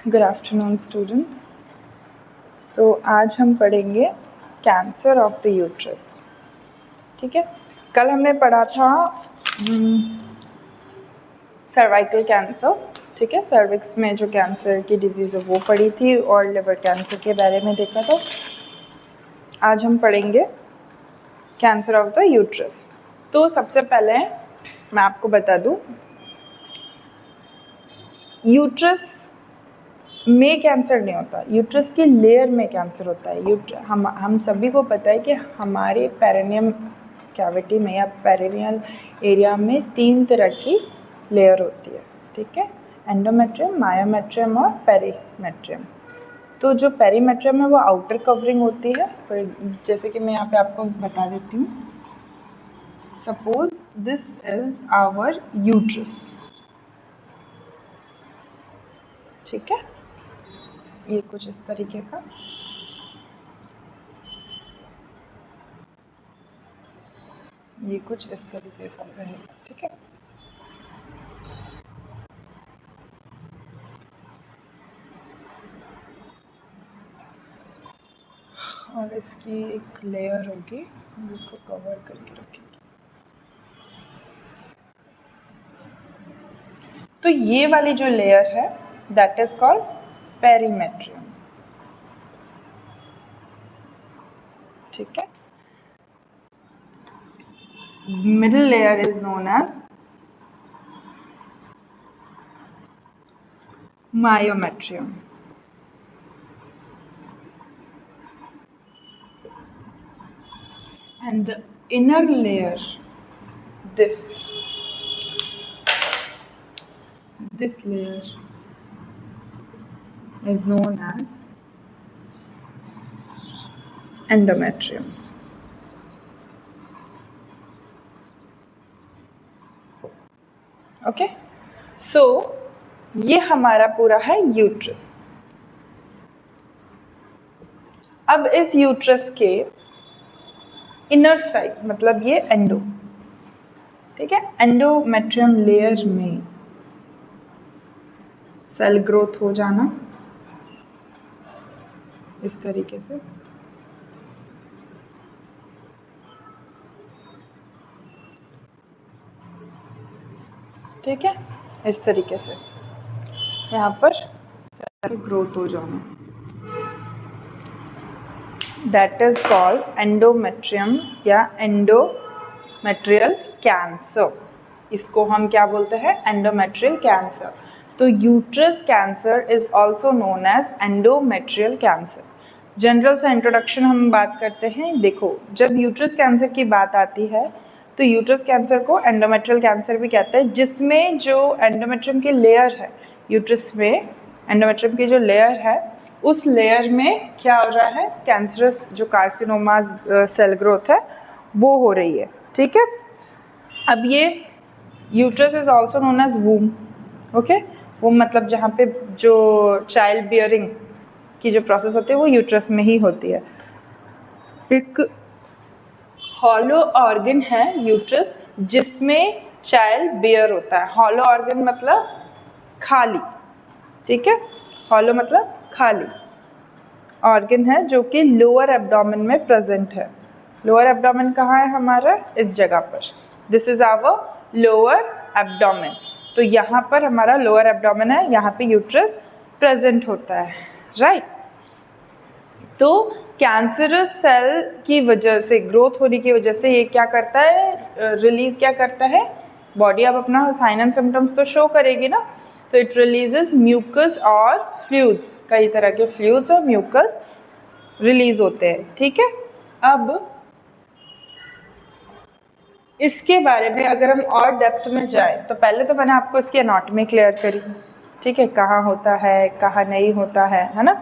Good afternoon student. सो आज हम पढ़ेंगे कैंसर ऑफ द यूट्रस। ठीक है, कल हमने पढ़ा था सर्वाइकल कैंसर। ठीक है, सर्विक्स में जो कैंसर की डिजीज़ है वो पढ़ी थी और लिवर कैंसर के बारे में देखा था। आज हम पढ़ेंगे कैंसर ऑफ द यूट्रस। तो सबसे पहले मैं आपको बता दूं, यूट्रस में कैंसर नहीं होता, यूट्रस की लेयर में कैंसर होता है। हम सभी को पता है कि हमारे पेरिनियम कैविटी में या पेरिनियल एरिया में 3 तरह की लेयर होती है। ठीक है, एंडोमेट्रियम, मायोमेट्रियम और पेरीमेट्रियम। तो जो पेरीमेट्रियम है वो आउटर कवरिंग होती है। फिर जैसे कि मैं यहाँ पे आपको बता देती हूँ, suppose this is our uterus. ठीक है, ये कुछ इस तरीके का, ये कुछ इस तरीके का रहेगा। ठीक है, और इसकी एक लेयर होगी जिसको कवर करके रखेगी। तो ये वाली जो लेयर है दैट इज कॉल्ड पेरीमेट्रियम। ठीक है, middle layer is known as myometrium. And the inner layer, this layer is known as endometrium. Okay, so ये हमारा पूरा है यूट्रस। अब इस यूट्रस के इनर साइड, मतलब ये एंडो, ठीक है, एंडोमेट्रियम लेयर में सेल ग्रोथ हो जाना इस तरीके से। ठीक है, इस तरीके से यहाँ पर सेल ग्रोथ हो जाना, दैट इज कॉल्ड एंडोमेट्रियम या एंडोमेट्रियल कैंसर। इसको हम क्या बोलते हैं? Endometrial cancer. तो uterus cancer is also known as endometrial cancer. General सा इंट्रोडक्शन हम बात करते हैं। देखो, जब यूट्रस कैंसर की बात आती है तो यूट्रस कैंसर को एंडोमेट्रियल कैंसर भी कहते हैं, जिसमें जो एंडोमेट्रियम की लेयर है, यूट्रस में एंडोमेट्रियम की जो लेयर है उस लेयर में क्या हो रहा है? कैंसरस जो कार्सिनोमास सेल ग्रोथ है वो हो रही है। ठीक है, अब ये uterus is also known as womb. Okay, womb मतलब जहाँ पे जो चाइल्ड बियरिंग की जो प्रोसेस होती है वो यूट्रस में ही होती है। एक हॉलो ऑर्गन है यूट्रस जिसमें चाइल्ड बियर होता है। हॉलो ऑर्गन मतलब खाली। ठीक है, हॉलो मतलब खाली ऑर्गन है जो कि लोअर एब्डोमेन में प्रेजेंट है। लोअर एब्डोमेन कहाँ है हमारा? इस जगह पर। This is our lower abdomen. तो यहाँ पर हमारा लोअर एब्डोमेन है, यहाँ पे यूट्रस प्रेजेंट होता है। राइट, तो कैंसरस सेल की वजह से, ग्रोथ होने की वजह से ये क्या करता है? रिलीज क्या करता है? बॉडी अब अपना साइन एंड सिम्टम्स तो शो करेगी ना, तो इट रिलीजेस म्यूकस और फ्लूइड्स, कई तरह के फ्लूइड्स और म्यूकस रिलीज होते हैं। ठीक है, अब इसके बारे में अगर हम और डेप्थ में जाएं तो पहले तो मैंने आपको इसकी एनाटॉमी क्लियर करी। ठीक है, कहाँ होता है, कहाँ नहीं होता है ना।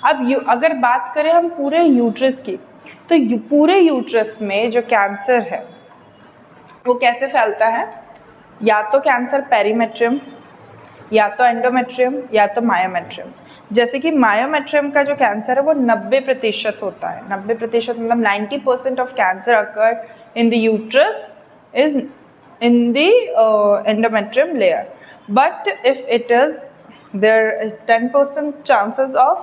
अब अगर बात करें हम पूरे यूट्रस की, तो पूरे यूट्रस में जो कैंसर है वो कैसे फैलता है? या तो कैंसर पेरीमेट्रियम, या तो एंडोमेट्रियम, या तो मायोमेट्रियम। जैसे कि मायोमेट्रियम का जो कैंसर है वो 90% होता है। 90% मतलब 90% of cancer occur in the uterus is in the endometrium layer. But if it is there are 10% chances of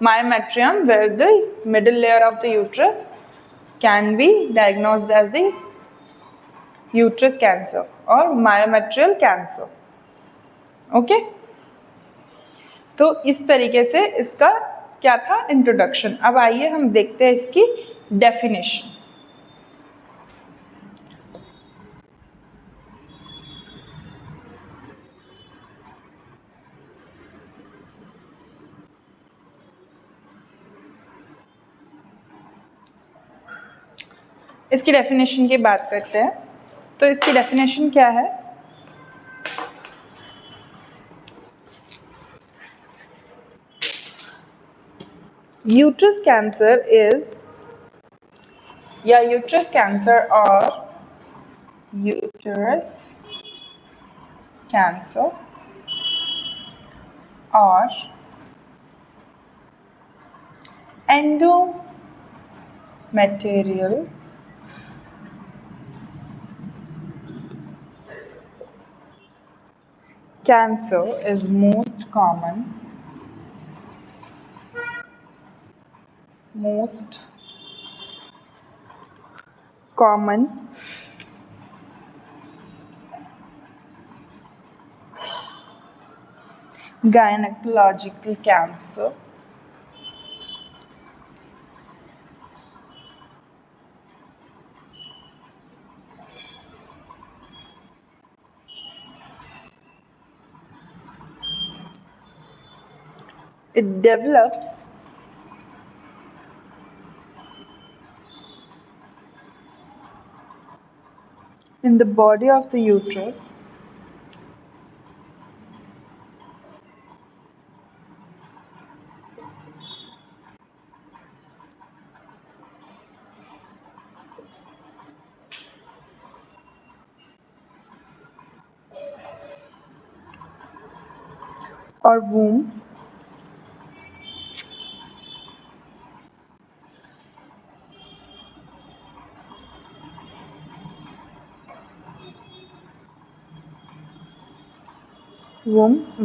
myometrium, where the middle layer of the uterus can be diagnosed as the uterus cancer or myometrial cancer. Okay तो इस तरीके से इसका क्या था introduction. अब आइए हम देखते हैं इसकी डेफिनेशन. इसकी डेफिनेशन की बात करते हैं. तो इसकी डेफिनेशन क्या है? Uterus cancer is, uterus cancer or uterus cancer or endometrial cancer is most common gynecological cancer it develops in the body of the uterus or womb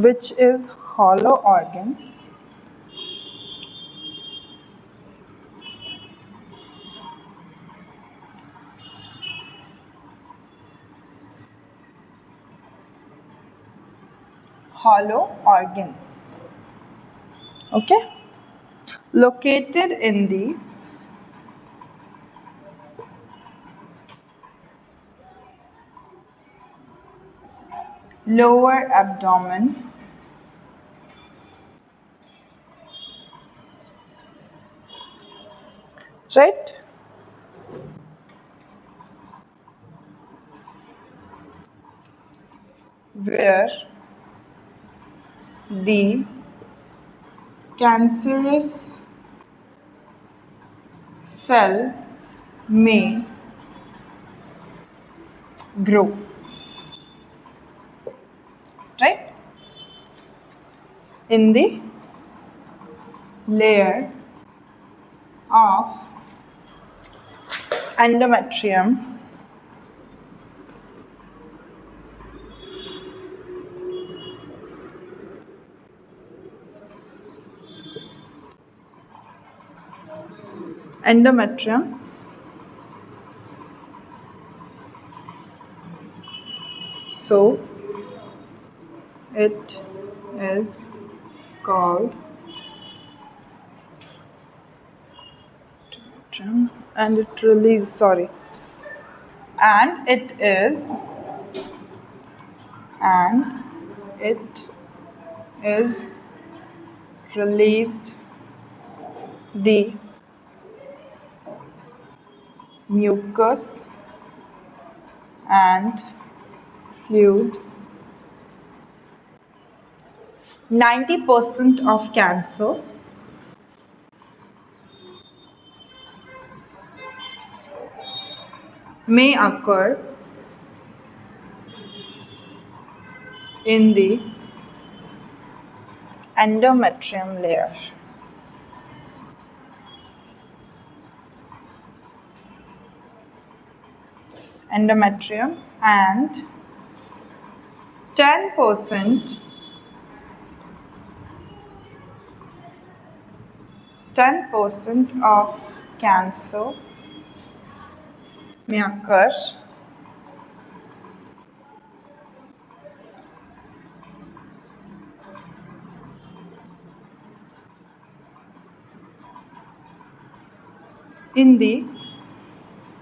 which is hollow organ okay, located in the lower abdomen right, where the cancerous cell may grow, right, in the layer of endometrium so it is called and it is released the mucus and fluid. 90% of cancer may occur in the endometrium layer. Endometrium, and 10% 10% of cancer may occur in the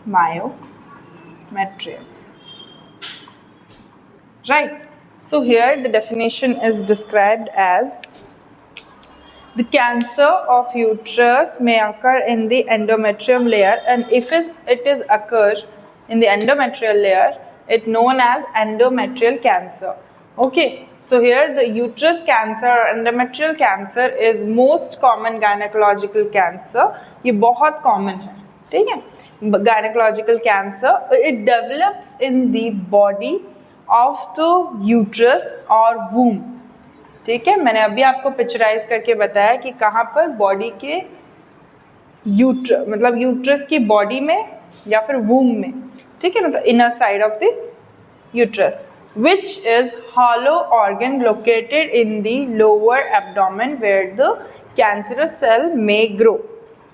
myometrium. Right. So here the definition is described as the cancer of uterus may occur in the endometrium layer, and if it is occurs in the endometrial layer, it known as endometrial cancer. Okay, so here the uterus cancer or endometrial cancer is most common gynecological cancer. ये बहुत common है, ठीक है? Gynecological cancer, it develops in the body of the uterus or womb. ठीक है, मैंने अभी आपको पिक्चराइज करके बताया कि कहाँ पर बॉडी के मतलब यूट्रस की बॉडी में या फिर वूम में, ठीक है, मतलब inner side of the uterus, which is hollow organ located in the lower abdomen where the cancerous cell may grow.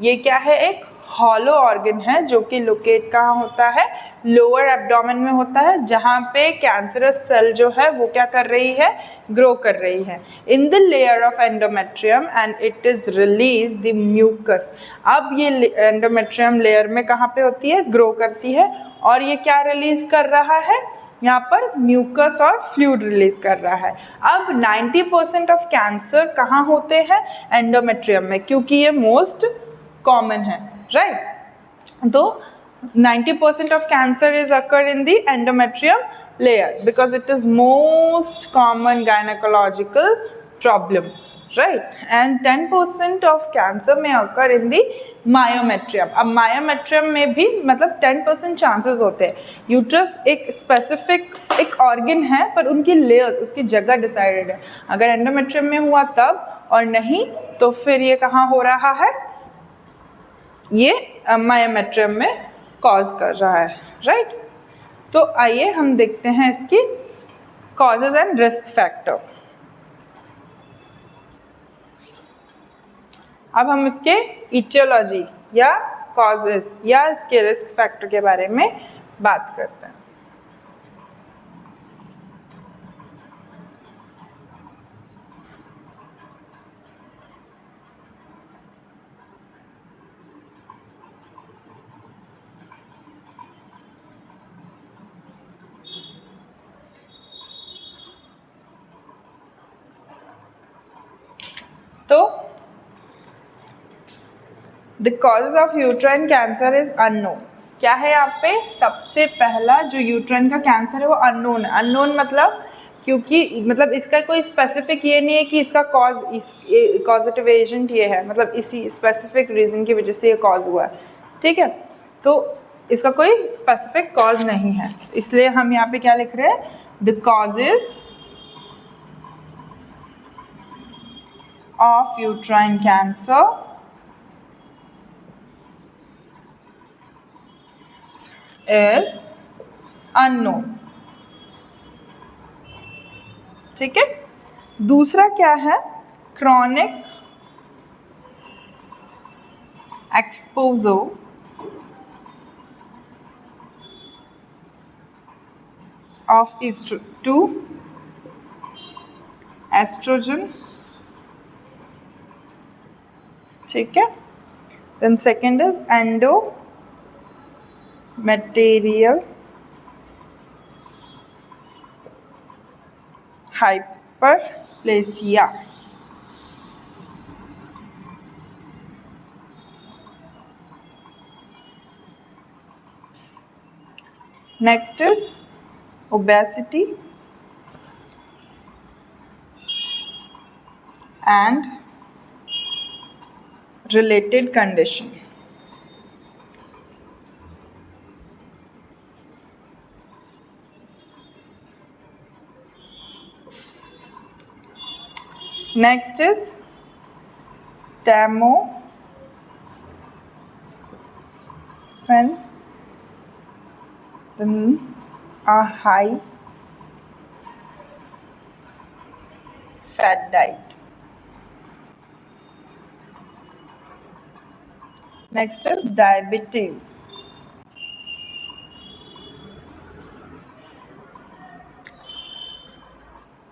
ये क्या है? एक हॉलो ऑर्गन है जो कि लोकेट कहाँ होता है? लोअर एब्डोमेन में होता है, जहाँ पे कैंसरस सेल जो है वो क्या कर रही है? ग्रो कर रही है in the layer of endometrium and it is release the mucus. अब ये एंडोमेट्रियम लेयर में कहाँ पे होती है? ग्रो करती है, और ये क्या रिलीज कर रहा है? यहाँ पर म्यूकस और फ्लूइड रिलीज कर रहा है. अब 90% ऑफ कैंसर कहाँ होते हैं? एंडोमेट्रियम में, क्योंकि ये मोस्ट कॉमन है, राइट? तो 90% of cancer is occur in the endometrium layer because it is most common gynecological problem, right? And 10% of cancer may occur in the myometrium. अब myometrium में भी मतलब 10% chances होते हैं. यूट्रस एक स्पेसिफिक एक ऑर्गन है, पर उनकी लेयर्स, उसकी जगह डिसाइडेड है. अगर एंडोमेट्रियम में हुआ तब, और नहीं तो फिर ये कहाँ हो रहा है? ये मायोमेट्रियम में कॉज कर रहा है, राइट? तो आइए हम देखते हैं इसकी कॉजेज एंड रिस्क फैक्टर. अब हम इसके इटियोलॉजी या कॉजेज या इसके रिस्क फैक्टर के बारे में बात करते हैं. तो the causes of uterine cancer is unknown. क्या है यहाँ पे? सबसे पहला जो यूट्राइन का कैंसर है वो अननोन है. अननोन मतलब क्योंकि मतलब इसका कोई स्पेसिफिक ये नहीं है कि इसका कॉज कॉजेटिव एजेंट ये है, मतलब इसी स्पेसिफिक रीज़न की वजह से ये कॉज हुआ है, ठीक है? तो इसका कोई स्पेसिफिक कॉज नहीं है, इसलिए हम यहाँ पे क्या लिख रहे हैं? The causes of uterine cancer is unknown. ठीक है? दूसरा क्या है? chronic exposure of to estrogen. ठीक है? Then second is endometrial hyperplasia. Next is obesity and related condition. Next is tamoxifen, then a high fat diet. Next is diabetes.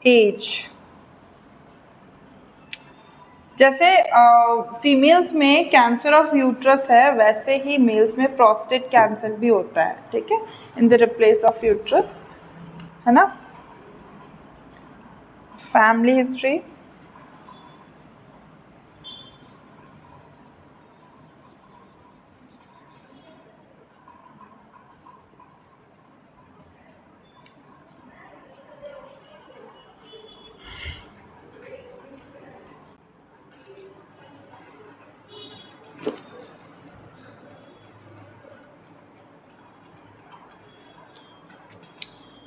Age. जैसे females में cancer of uterus है, वैसे ही mails में prostate cancer भी होता है, ठीक है, in the replace of uterus, है ना. Family history.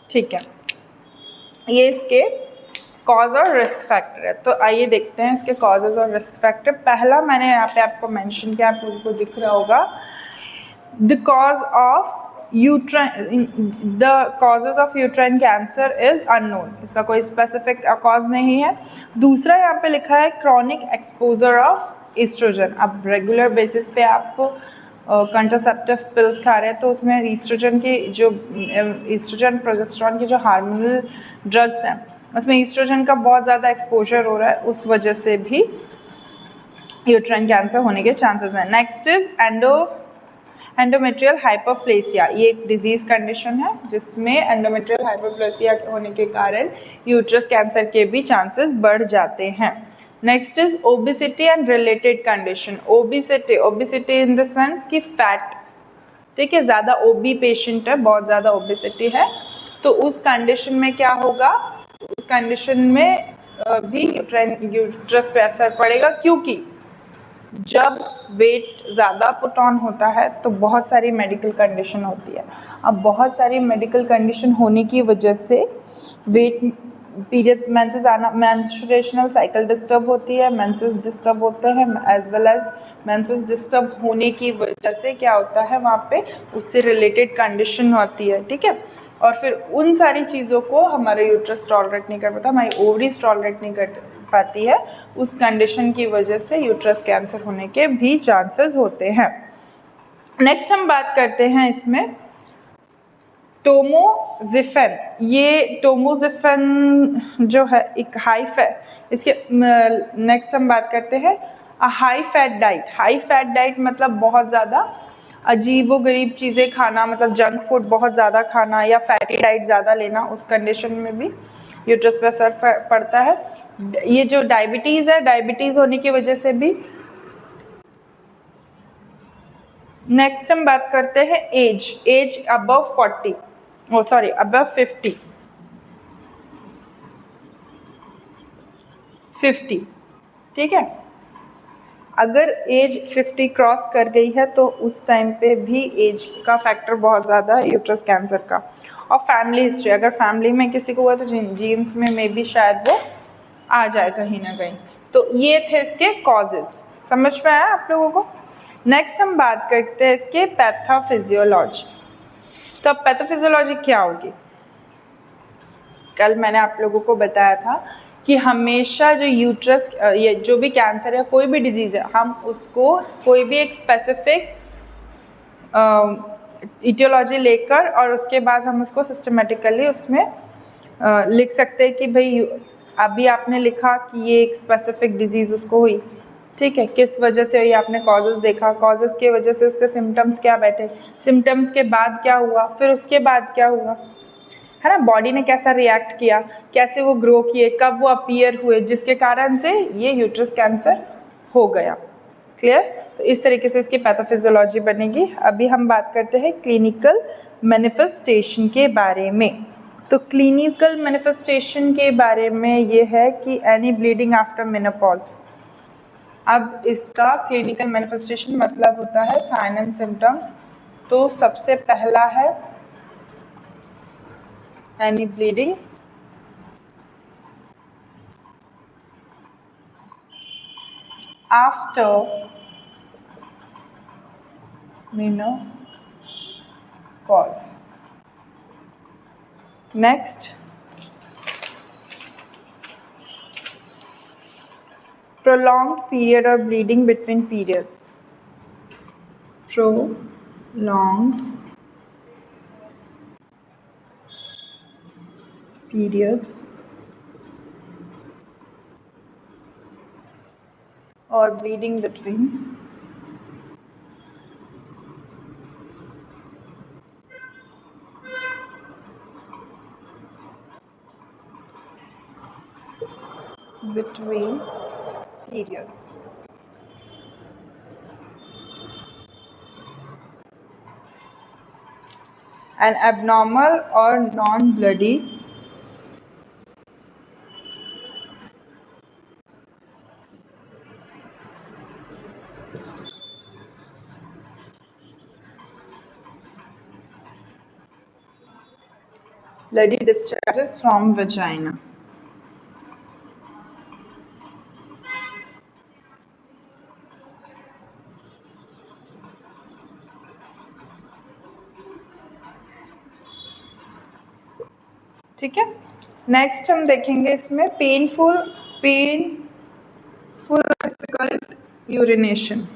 ठीक है, ये इसके कॉज और रिस्क फैक्टर है. तो आइए देखते हैं इसके कॉजेज और रिस्क फैक्टर. पहला मैंने यहाँ पे आपको मेंशन किया, आप लोगों को दिख रहा होगा, the cause of uterine, the causes of uterine cancer is unknown. इसका कोई स्पेसिफिक कॉज नहीं है. दूसरा यहाँ पे लिखा है क्रॉनिक एक्सपोजर ऑफ ईस्ट्रोजन. अब रेगुलर बेसिस पे आप कंट्रासेप्टिव पिल्स खा रहे हैं तो उसमें ईस्ट्रोजन की जो ईस्ट्रोजन प्रोजेस्टेरॉन की जो हार्मोनल ड्रग्स हैं उसमें ईस्ट्रोजन का बहुत ज़्यादा एक्सपोजर हो रहा है, उस वजह से भी यूट्राइन कैंसर होने के चांसेस हैं. Next is endometrial hyperplasia. ये एक डिजीज़ कंडीशन है जिसमें एंडोमेट्रियल हाइपरप्लेसिया होने के कारण यूट्रस कैंसर के भी चांसेस बढ़ जाते हैं. Next is obesity and related condition. Obesity in the sense कि फैट, ठीक है, ज़्यादा ओबी पेशेंट है, बहुत ज़्यादा ओबिसिटी है, तो उस कंडीशन में क्या होगा, उस कंडीशन में भी यूट्रस पे असर पड़ेगा, क्योंकि जब वेट ज़्यादा पुट ऑन होता है तो बहुत सारी मेडिकल कंडीशन होती है. अब बहुत सारी मेडिकल कंडीशन होने की वजह से वेट, पीरियड्स, मेंसेस आना, मेंस्ट्रुएशनल साइकिल डिस्टर्ब होती है, मेंसेस डिस्टर्ब होते हैं, as well as menses disturb होने की वजह से क्या होता है, वहाँ पे उससे रिलेटेड कंडीशन होती है, ठीक है. और फिर उन सारी चीज़ों को हमारा यूट्रस टॉलरेट नहीं कर पाता, हमारी ओवरीज टॉलरेट नहीं कर पाती है, उस कंडीशन की वजह से यूट्रस कैंसर होने के भी चांसेस होते हैं. नेक्स्ट हम बात करते हैं इसमें टोमोजिफेन. ये टोमोजिफेन जो है एक हाई फैट, इसके नेक्स्ट हम बात करते हैं high fat diet. High fat diet मतलब बहुत ज़्यादा अजीब व गरीब चीज़ें खाना, मतलब जंक फूड बहुत ज़्यादा खाना या फैटी डाइट ज़्यादा लेना, उस कंडीशन में भी यूट्रस पर असर पड़ता है. ये जो डायबिटीज़ है, डायबिटीज़ होने की वजह से भी. नेक्स्ट हम बात करते हैं एज अबव 40, अबव 50, ठीक है. अगर एज 50 क्रॉस कर गई है तो उस टाइम पे भी एज का फैक्टर बहुत ज़्यादा है यूट्रस कैंसर का. और फैमिली हिस्ट्री, अगर फैमिली में किसी को हुआ तो जीन्स में भी शायद वो आ जाए कहीं ना कहीं. तो ये थे इसके कॉजेज. समझ में आया आप लोगों को. नेक्स्ट हम बात करते हैं इसके पैथोफिजियोलॉजी. तो अब पैथोफिजियोलॉजी क्या होगी, कल मैंने आप लोगों को बताया था कि हमेशा जो यूट्रस, ये जो भी कैंसर है, कोई भी डिजीज़ है, हम उसको कोई भी एक स्पेसिफिक इटियोलॉजी लेकर और उसके बाद हम उसको सिस्टमेटिकली उसमें लिख सकते हैं कि भाई अभी आपने लिखा कि ये एक स्पेसिफिक डिजीज़ उसको हुई, ठीक है, किस वजह से हुई, आपने कॉजेज़ देखा, कॉजेज़ के वजह से उसके सिम्टम्स क्या बैठे, सिम्टम्स के बाद क्या हुआ, फिर उसके बाद क्या हुआ, है ना, बॉडी ने कैसा रिएक्ट किया, कैसे वो ग्रो किए, कब वो अपीयर हुए, जिसके कारण से ये यूट्रस कैंसर हो गया. क्लियर. तो इस तरीके से इसकी पैथोफिजियोलॉजी बनेगी. अभी हम बात करते हैं क्लिनिकल मैनिफेस्टेशन के बारे में. तो क्लिनिकल मैनिफेस्टेशन के बारे में ये है कि एनी ब्लीडिंग आफ्टर मेनोपॉज. अब इसका क्लिनिकल मैनिफेस्टेशन मतलब होता है साइन एंड सिम्टम्स. तो सबसे पहला है any bleeding after menopause. Next, prolonged period or bleeding between periods. prolonged periods or bleeding between periods. An abnormal or non-bloody bloody discharges from vagina. ठीक है, नेक्स्ट हम देखेंगे इसमें पेनफुल डिफिकल्ट यूरिनेशन.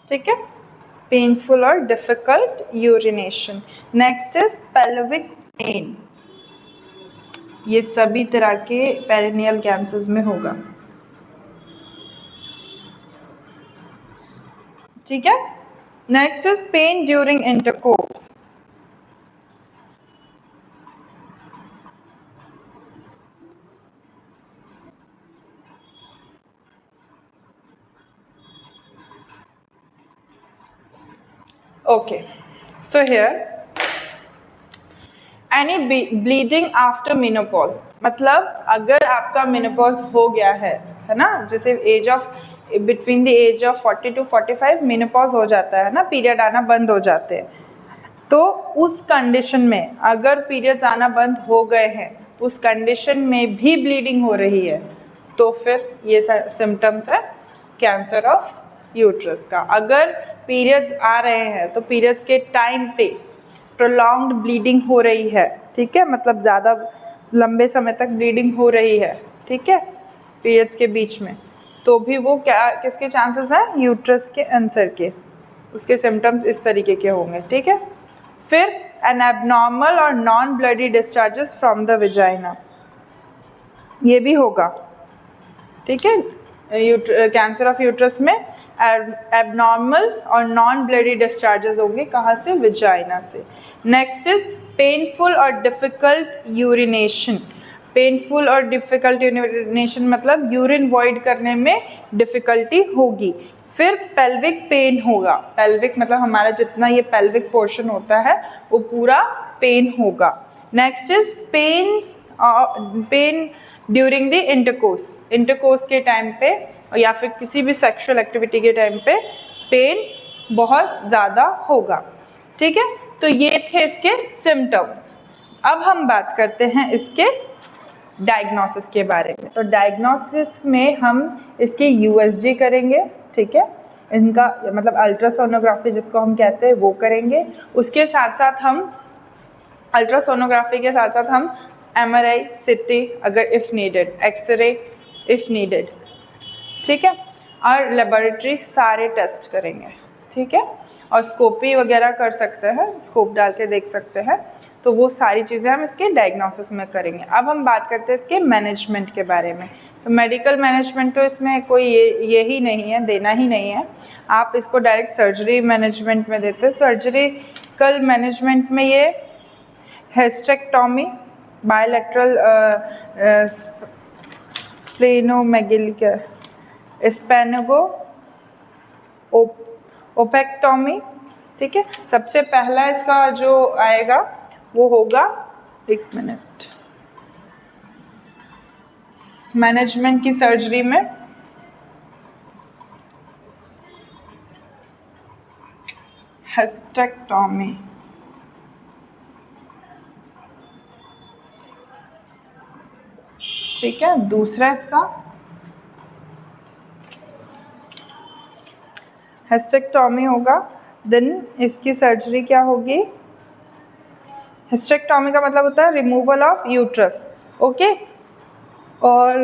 ठीक है, पेनफुल और difficult urination. Next is pelvic pain. ये सभी तरह के पेरिनियल कैंसर्स में होगा. ठीक है, next is pen during intercourse. Okay, so here any bleeding after menopause, मतलब अगर आपका मेनोपॉज हो गया है ना, जैसे age of between the age of 40 to 45 menopause हो जाता है ना, पीरियड आना बंद हो जाते हैं. तो उस कंडीशन में अगर पीरियड्स आना बंद हो गए हैं, उस कंडीशन में भी ब्लीडिंग हो रही है, तो फिर ये सिम्टम्स है कैंसर ऑफ यूट्रस का. अगर पीरियड्स आ रहे हैं तो पीरियड्स के टाइम पे प्रोलॉन्ग्ड ब्लीडिंग हो रही है. ठीक है, मतलब ज़्यादा लंबे समय तक ब्लीडिंग हो रही है. ठीक है, पीरियड्स के बीच में, तो भी वो क्या किसके चांसेस हैं, यूट्रस के कैंसर के. उसके सिम्टम्स इस तरीके के होंगे. ठीक है, फिर एन एबनॉर्मल और non bloody discharges from the vagina, ये भी होगा. ठीक है, कैंसर ऑफ यूट्रस में एबनॉर्मल और नॉन ब्लडी डिस्चार्जेस होंगे. कहाँ से, विजाइना से. नेक्स्ट इज पेनफुल और डिफ़िकल्ट यूरिनेशन. पेनफुल और डिफ़िकल्ट यूरिनेशन मतलब यूरिन वॉइड करने में डिफ़िकल्टी होगी. फिर पेल्विक पेन होगा. पेल्विक मतलब हमारा जितना ये पेल्विक पोर्शन होता है वो पूरा पेन होगा. Next is pen during the intercourse के टाइम पे या फिर किसी भी सेक्सुअल एक्टिविटी के टाइम पे पेन बहुत ज़्यादा होगा. ठीक है, तो ये थे इसके सिम्टम्स. अब हम बात करते हैं इसके डायग्नोसिस के बारे में. तो डायग्नोसिस में हम इसके USG करेंगे. ठीक है, इनका मतलब अल्ट्रासोनोग्राफी जिसको हम कहते हैं वो करेंगे. उसके साथ साथ हम अल्ट्रासोनोग्राफी के साथ साथ हम MRI, CT अगर if needed, X-ray if needed. ठीक है, और लेबोरेटरी सारे टेस्ट करेंगे. ठीक है, और स्कोपी वगैरह कर सकते हैं, स्कोप डाल के देख सकते हैं. तो वो सारी चीज़ें हम इसके डायग्नोसिस में करेंगे. अब हम बात करते हैं इसके मैनेजमेंट के बारे में. तो मेडिकल मैनेजमेंट तो इसमें कोई ये ही नहीं है, देना ही नहीं है. आप इसको डायरेक्ट सर्जरी मैनेजमेंट में देते हैं. सर्जरिकल मैनेजमेंट में ये हिस्टेरेक्टोमी, बायलैटरल स्प्लेनोमेगाली, स्पेनेगो ओपेक्टोमी. ठीक है, सबसे पहला इसका जो आएगा वो होगा, एक मिनट, मैनेजमेंट की सर्जरी में हिस्टेरेक्टोमी. ठीक है, दूसरा इसका हिस्टेक्टॉमी होगा, देन इसकी सर्जरी क्या होगी, हिस्टेक्टॉमी का मतलब होता है रिमूवल ऑफ यूट्रस, ओके। और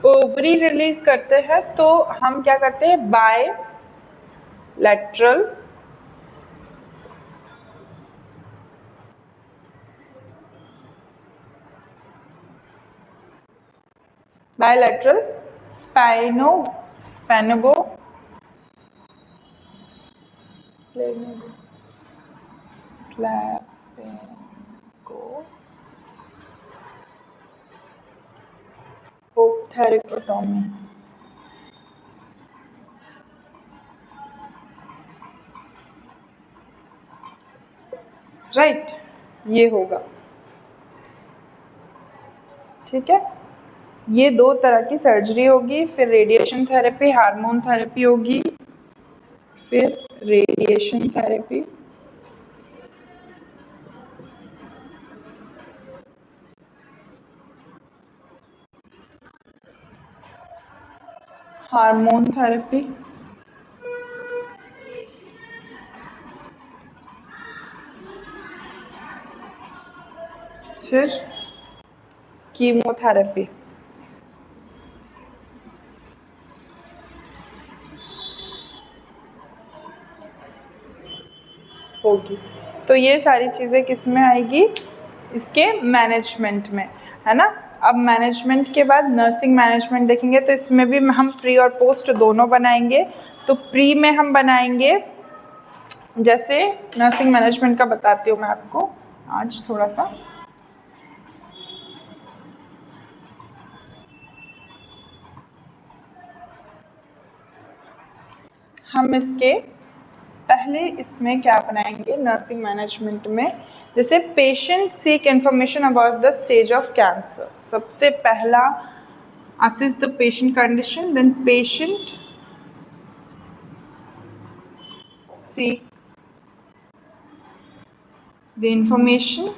ओवरी रिलीज करते हैं तो हम क्या करते हैं, बायलैटरल स्पैनोगो ओप्थेरेक्टोमी, राइट, ये होगा, ठीक है। ये 2 तरह की सर्जरी होगी, फिर रेडिएशन थेरेपी, हार्मोन थेरेपी होगी, फिर रेडिएशन थेरेपी, हार्मोन थेरेपी, फिर कीमोथेरेपी। होगी। तो ये सारी चीज़ें किस में आएगी, इसके मैनेजमेंट में, है ना। अब मैनेजमेंट के बाद नर्सिंग मैनेजमेंट देखेंगे, तो इसमें भी हम प्री और पोस्ट दोनों बनाएंगे। तो प्री में हम बनाएंगे, जैसे नर्सिंग मैनेजमेंट का बताती हूँ मैं आपको आज थोड़ा सा। हम इसके पहले इसमें क्या बनाएंगे नर्सिंग मैनेजमेंट में, जैसे patient seek information about the stage of cancer. सबसे पहला assess the patient condition, then patient seek the information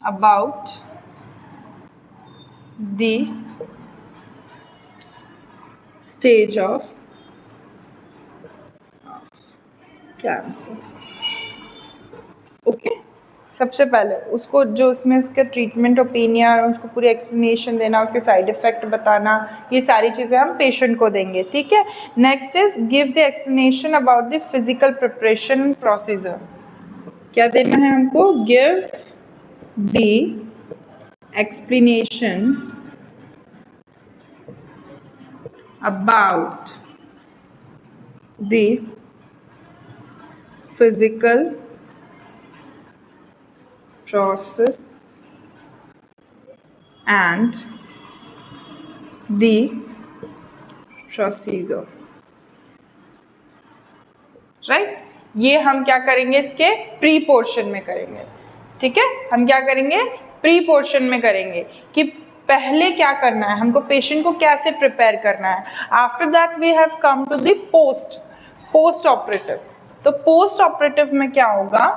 about the stage of cancer, okay. सबसे पहले उसको जो उसमें इसका ट्रीटमेंट ओपिनियन, उसको पूरी एक्सप्लेनेशन देना, उसके साइड इफ़ेक्ट बताना, ये सारी चीज़ें हम पेशेंट को देंगे, ठीक है। Next is give the explanation about the physical preparation procedure. क्या देना है हमको, give the explanation about the physical process and the procedure, right. ये हम क्या करेंगे, इसके प्री पोर्शन में करेंगे, ठीक है। हम क्या करेंगे, प्री पोर्शन में करेंगे कि पहले क्या करना है हमको, पेशेंट को कैसे प्रिपेयर करना है। After that we have come to the postoperative. तो पोस्ट ऑपरेटिव में क्या होगा,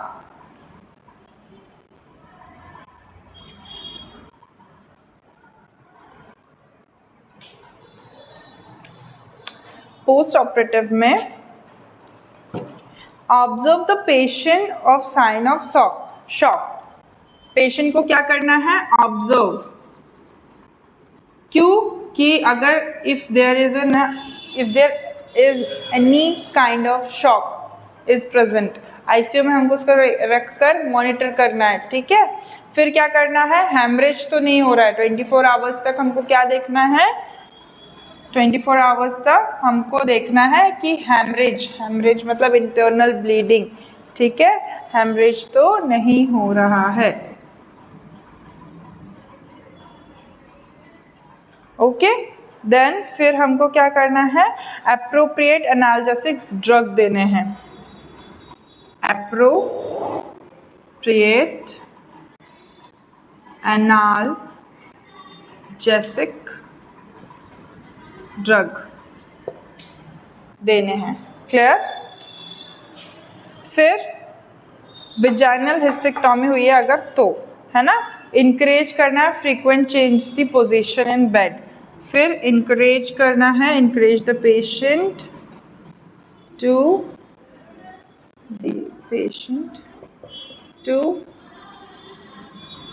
पोस्ट ऑपरेटिव में observe the patient of sign of shock. Patient को क्या करना है, ऑब्जर्व। क्यों कि अगर if there is any kind of shock is present, ICU में हमको उसको रखकर मॉनिटर करना है, ठीक है। फिर क्या करना है, हैमरेज तो नहीं हो रहा है 24 आवर्स तक, हमको क्या देखना है, 24 आवर्स तक हमको देखना है कि हैमरेज मतलब इंटरनल ब्लीडिंग, ठीक है, हैमरेज तो नहीं हो रहा है, ओके। देन फिर हमको क्या करना है, एप्रोप्रिएट एनाल्जेसिक्स ड्रग देने हैं, एप्रोप्रिएट एनाल्जेसिक ड्रग देने हैं, क्लियर। फिर विजाइनल हिस्टेक्टॉमी हुई है अगर तो, है ना, इंकरेज करना है frequent change the position in bed, फिर इंकरेज करना है, encourage the patient to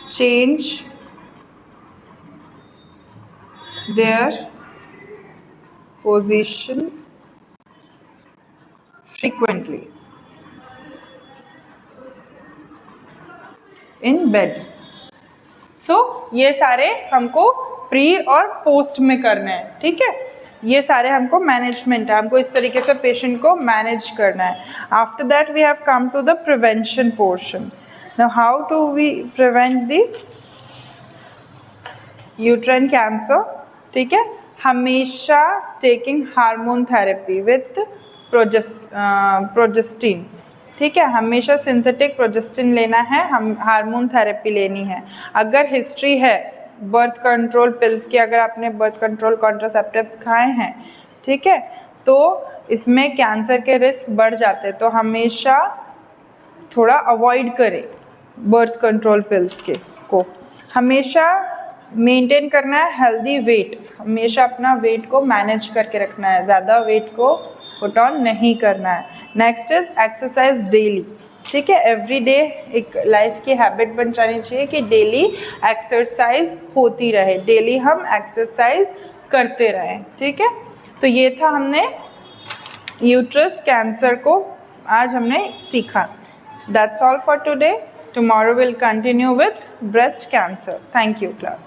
change their position frequently in bed. So ये सारे हमको प्री और पोस्ट में करने हैं, ठीक है। ये सारे हमको मैनेजमेंट है, हमको इस तरीके से पेशेंट को मैनेज करना है. After that we have come to the prevention portion. Now how to we prevent the uterine cancer. ठीक है, हमेशा taking hormone therapy with progestin. ठीक है, हमेशा सिंथेटिक प्रोजेस्टिन लेना है, हम हार्मोन थेरेपी लेनी है. अगर हिस्ट्री है बर्थ कंट्रोल पिल्स की, अगर आपने बर्थ कंट्रोल कॉन्ट्रासेप्टिव्स खाए हैं, ठीक है, तो इसमें कैंसर के रिस्क बढ़ जाते हैं. तो हमेशा थोड़ा अवॉइड करें बर्थ कंट्रोल पिल्स को. हमेशा मेंटेन करना है हेल्दी वेट, हमेशा अपना वेट को मैनेज करके रखना है, ज़्यादा वेट को पुट ऑन नहीं करना है. Next is exercise daily. ठीक है, एवरी डे एक लाइफ की हैबिट बन जानी चाहिए कि डेली एक्सरसाइज होती रहे, डेली हम एक्सरसाइज करते रहें. ठीक है, तो ये था हमने यूट्रस कैंसर को आज हमने सीखा. That's all for today. Tomorrow we'll continue with breast cancer. Thank you, class.